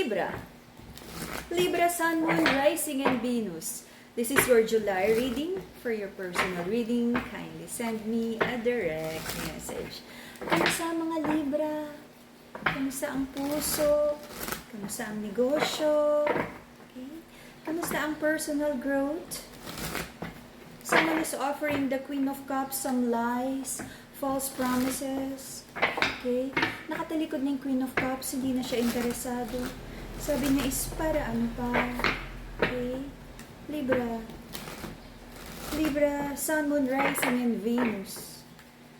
Libra. Libra, Sun, Moon, Rising, and Venus. This is your July reading. For your personal reading, kindly send me a direct message. Kamusta mga Libra? Kamusta ang puso? Kamusta ang negosyo? Okay. Kamusta ang personal growth? Someone is offering the Queen of Cups some lies, false promises. Okay. Nakatalikod ng Queen of Cups, hindi na siya interesado. Sabi niya is para ano pa. Okay. Libra. Libra, Sun, Moon, Rising, and Venus.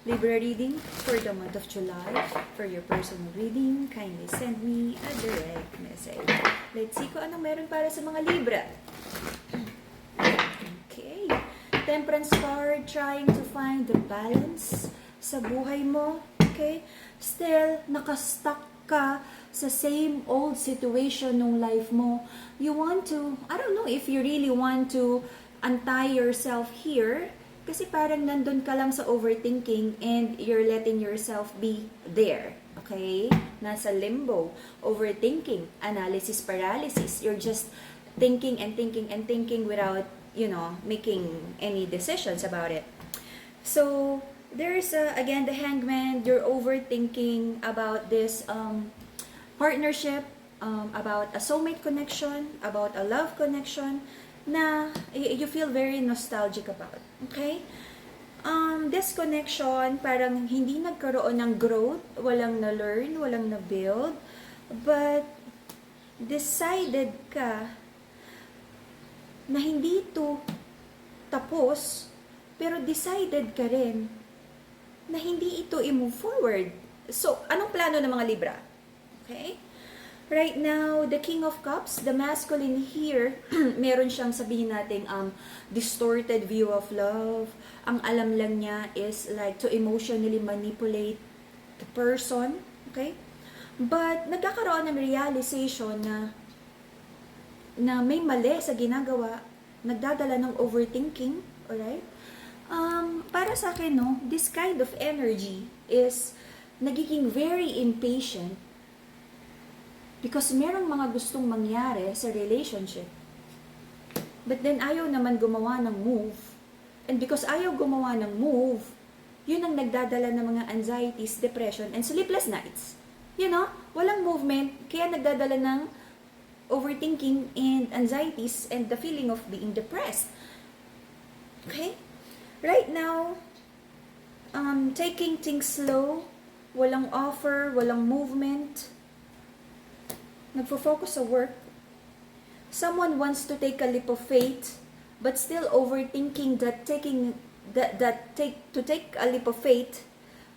Libra reading for the month of July. For your personal reading, kindly send me a direct message. Let's see kung anong meron para sa mga Libra. Okay. Temperance card, trying to find the balance sa buhay mo. Okay. Still, nakastuck ka sa same old situation ng life mo. You want to, I don't know if you really want to untie yourself here kasi parang nandun ka lang sa overthinking and you're letting yourself be there. Okay? Nasa limbo. Overthinking. Analysis paralysis. You're just thinking and thinking and thinking without, making any decisions about it. So, there's, again, the Hangman. You're overthinking about this partnership, about a soulmate connection, about a love connection, na you feel very nostalgic about. Okay? This connection, parang hindi nagkaroon ng growth, walang na-learn, walang na-build, but decided ka na hindi ito tapos, pero decided ka rin na hindi ito i-move forward. So, anong plano ng mga Libra? Okay? Right now, the King of Cups, the masculine here, meron siyang sabihin natin distorted view of love. Ang alam lang niya is like to emotionally manipulate the person. Okay? But nagkakaroon ng realization na may mali sa ginagawa, nagdadala ng overthinking. Alright? Para sa akin, this kind of energy is nagiging very impatient because merong mga gustong mangyari sa relationship. But then ayaw naman gumawa ng move. And because ayaw gumawa ng move, yun ang nagdadala ng mga anxieties, depression, and sleepless nights. Walang movement, kaya nagdadala ng overthinking and anxieties and the feeling of being depressed. Okay? Right now, taking things slow, walang offer, walang movement, nagfo-focus sa work. Someone wants to take a leap of faith, but still overthinking that to take a leap of faith,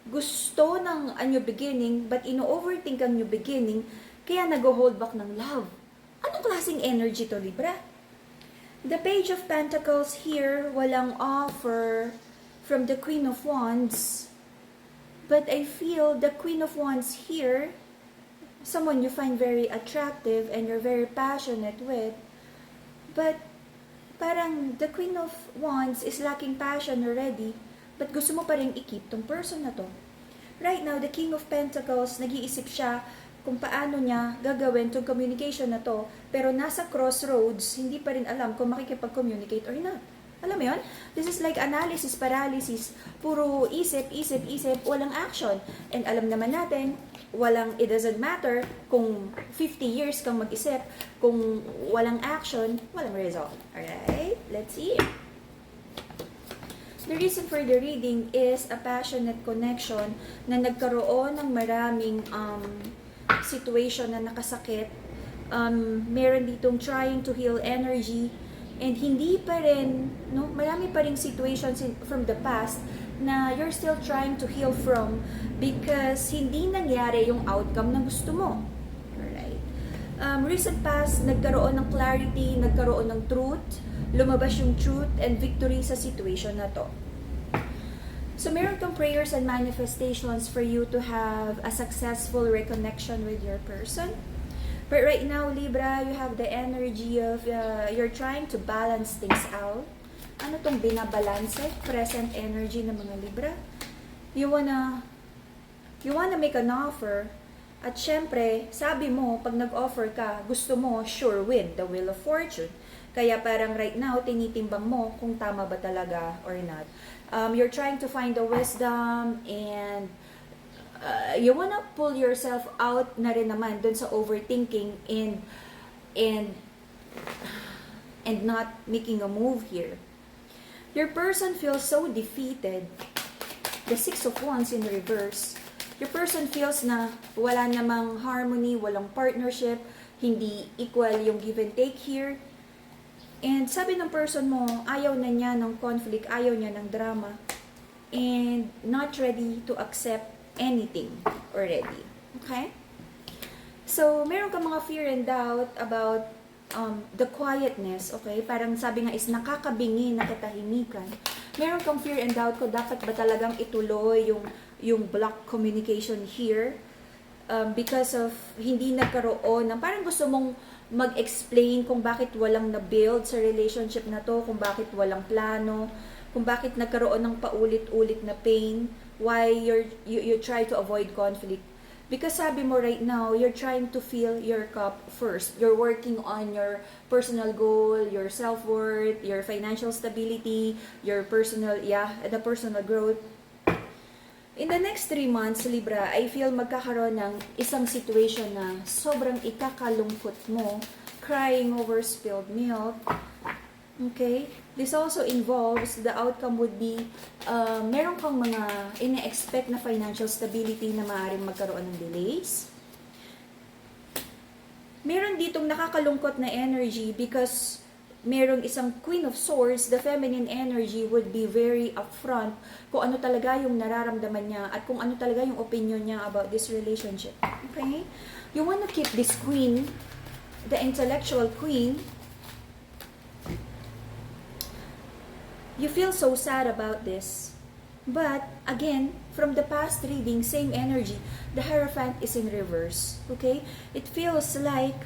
gusto ng a new beginning, but ino-overthink ang new beginning, kaya nag-hold back ng love. Anong klaseng energy to, Libra? The Page of Pentacles here, walang offer from the Queen of Wands, but I feel the Queen of Wands here, someone you find very attractive and you're very passionate with, but parang the Queen of Wands is lacking passion already, but gusto mo pa rin i-keep tong person na to. Right now, the King of Pentacles, nag-iisip siya kung paano niya gagawin tong communication na to, pero nasa crossroads, hindi pa rin alam kung makikipag-communicate or not. Alam mo yun? This is like analysis paralysis. Puro isip, isip, isip, walang action. And alam naman natin, it doesn't matter kung 50 years kang mag-isip, kung walang action, walang result. Alright? Let's see. The reason for the reading is a passionate connection na nagkaroon ng maraming situation na nakasakit. Meron ditong trying to heal energy, and hindi pa rin, marami pa rin situations from the past na you're still trying to heal from because hindi nangyari yung outcome na gusto mo. Alright? Recent past, nagkaroon ng clarity, nagkaroon ng truth, lumabas yung truth and victory sa situation na to. So, meron kang prayers and manifestations for you to have a successful reconnection with your person. But right now, Libra, you have the energy of you're trying to balance things out. Ano tong binabalanse? Present energy ng mga Libra. You wanna make an offer, At syempre, sabi mo, pag nag-offer ka, gusto mo, sure win, the wheel of fortune. Kaya parang right now, tinitimbang mo kung tama ba talaga or not. You're trying to find the wisdom and you wanna pull yourself out na rin naman dun sa overthinking and and not making a move here. Your person feels so defeated. The Six of Wands in reverse. Your person feels na wala namang harmony, walang partnership, hindi equal yung give and take here. And sabi ng person mo, ayaw na niya ng conflict, ayaw niya ng drama, and not ready to accept anything already. Okay? So, meron ka mga fear and doubt about the quietness, okay? Parang sabi nga is nakakabingi na katahimikan. Meron kang fear and doubt ko, dapat ba talagang ituloy yung block communication here because of hindi nagkaroon ng parang gusto mong mag-explain kung bakit walang na-build sa relationship na to, kung bakit walang plano, kung bakit nagkaroon ng paulit-ulit na pain, why you try to avoid conflict. Because sabi mo right now, you're trying to fill your cup first. You're working on your personal goal, your self-worth, your financial stability, your the personal growth. In the next 3 months, Libra, I feel magkakaroon ng isang situation na sobrang ikakalungkot mo, crying over spilled milk. Okay? This also involves, the outcome would be, meron kang mga ine-expect na financial stability na maaaring magkaroon ng delays. Meron ditong nakakalungkot na energy because merong isang Queen of Swords, the feminine energy would be very upfront kung ano talaga yung nararamdaman niya at kung ano talaga yung opinion niya about this relationship. Okay? You want to keep this queen, the intellectual queen. You feel so sad about this. But, again, from the past reading, same energy, the Hierophant is in reverse. Okay? It feels like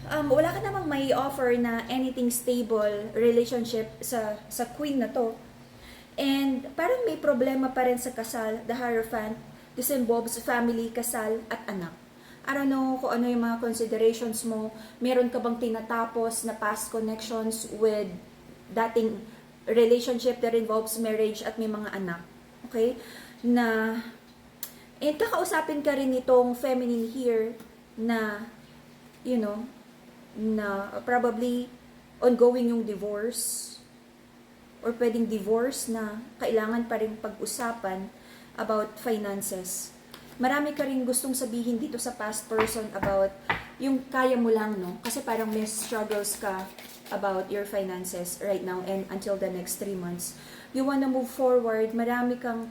wala ka namang may offer na anything stable relationship sa queen na to. And parang may problema pa rin sa kasal, the Hierophant. This involves family, kasal, at anak. I don't know kung ano yung mga considerations mo. Meron ka bang tinatapos na past connections with dating relationship that involves marriage at may mga anak. Okay? And kakausapin ka rin itong feminine here na, na probably ongoing yung divorce or pwedeng divorce na kailangan pa rin pag-usapan about finances. Marami ka rin gustong sabihin dito sa past person about yung kaya mo lang, no? Kasi parang may struggles ka about your finances right now and until the next 3 months. You wanna move forward, marami kang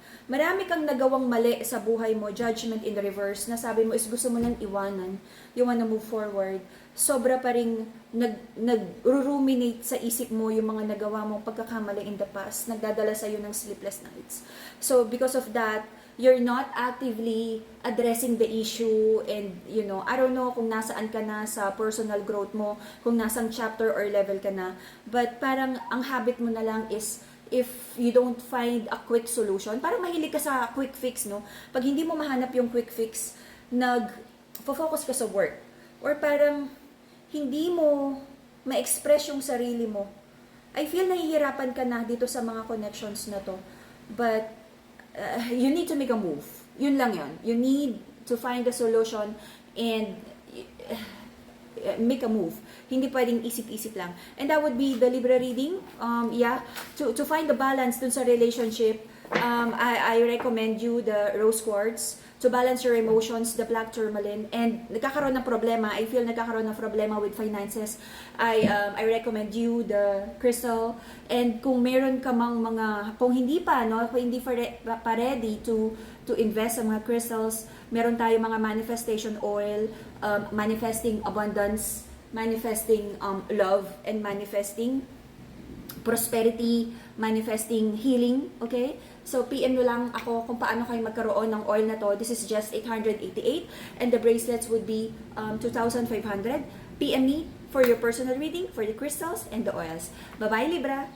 nagawang mali sa buhay mo, judgment in reverse, na sabi mo is gusto mo nang iwanan. You wanna move forward. Sobra pa rin nag-ruminate sa isip mo yung mga nagawa mong pagkakamali in the past, nagdadala sa'yo ng sleepless nights. So, because of that, you're not actively addressing the issue and, I don't know kung nasaan ka na sa personal growth mo, kung nasang chapter or level ka na, but parang ang habit mo na lang is, if you don't find a quick solution, parang mahilig ka sa quick fix, no? Pag hindi mo mahanap yung quick fix, focus ka sa work. Or parang hindi mo ma-express yung sarili mo. I feel nahihirapan ka na dito sa mga connections na to. But, you need to make a move. Yun lang yun. You need to find a solution and make a move. Hindi pwedeng isip-isip lang. And that would be the Libra reading. To find the balance dun sa relationship, I recommend you the rose quartz. To balance your emotions, the black tourmaline. And nagkakaroon ng problema, I feel nagkakaroon ng problema with finances, I recommend you the crystal. And kung meron ka mang kung hindi pa, no, kung hindi pa ready to invest sa mga crystals, meron tayo mga manifestation oil, manifesting abundance, manifesting love, and manifesting prosperity, manifesting healing, okay? So, PM nyo lang ako kung paano kayo magkaroon ng oil na to. This is just 888 and the bracelets would be 2,500. PM me for your personal reading, for the crystals and the oils. Bye-bye, Libra!